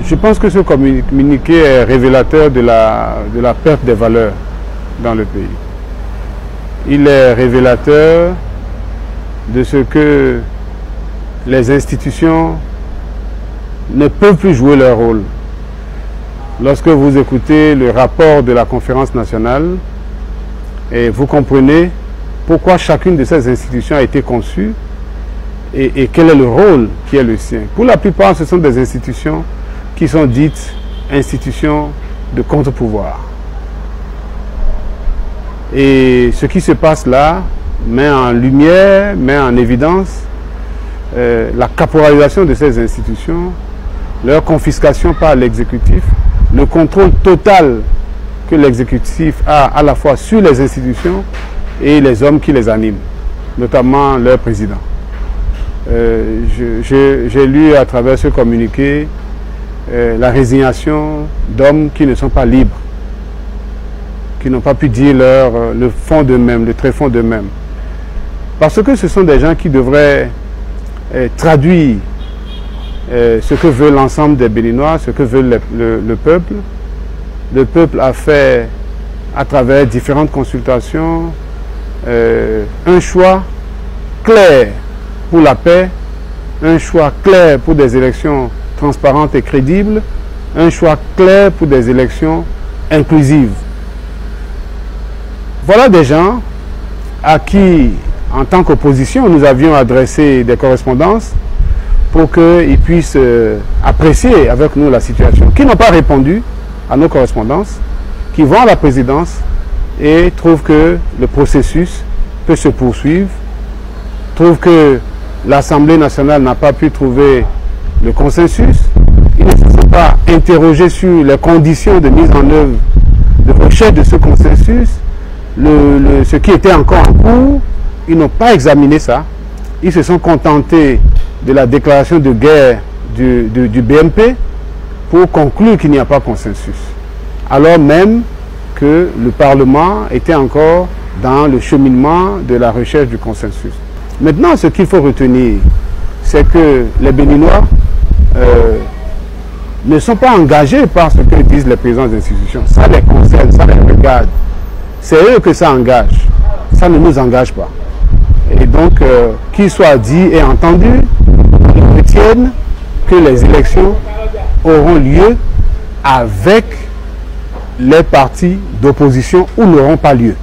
Je pense que ce communiqué est révélateur de la perte des valeurs dans le pays. Il est révélateur de ce que les institutions ne peuvent plus jouer leur rôle. Lorsque vous écoutez le rapport de la conférence nationale, et vous comprenez pourquoi chacune de ces institutions a été conçue et quel est le rôle qui est le sien. Pour la plupart, ce sont des institutions qui sont dites institutions de contre-pouvoir. Et ce qui se passe là met en lumière, met en évidence la caporalisation de ces institutions, leur confiscation par l'exécutif, le contrôle total que l'exécutif a à la fois sur les institutions et les hommes qui les animent, notamment leur président. J'ai lu à travers ce communiqué la résignation d'hommes qui ne sont pas libres, qui n'ont pas pu dire le fond d'eux-mêmes, le tréfonds d'eux-mêmes. Parce que ce sont des gens qui devraient traduire ce que veut l'ensemble des Béninois, ce que veut le peuple. Le peuple a fait, à travers différentes consultations, un choix clair pour la paix, un choix clair pour des élections transparentes et crédibles, un choix clair pour des élections inclusives. Voilà des gens à qui, en tant qu'opposition, nous avions adressé des correspondances pour qu'ils puissent apprécier avec nous la situation, qui n'ont pas répondu à nos correspondances, qui vont à la présidence et trouvent que le processus peut se poursuivre, trouvent que l'Assemblée nationale n'a pas pu trouver le consensus, ils ne se sont pas interrogés sur les conditions de mise en œuvre, de recherche de ce consensus, ce qui était encore en cours, ils n'ont pas examiné ça, ils se sont contentés de la déclaration de guerre du BNP pour conclure qu'il n'y a pas consensus, alors même que le Parlement était encore dans le cheminement de la recherche du consensus. Maintenant, ce qu'il faut retenir, c'est que les Béninois ne sont pas engagés par ce que disent les présidents des institutions. Ça les concerne, ça les regarde. C'est eux que ça engage. Ça ne nous engage pas. Et donc, qu'il soit dit et entendu, ils retiennent que les élections auront lieu avec les partis d'opposition ou n'auront pas lieu.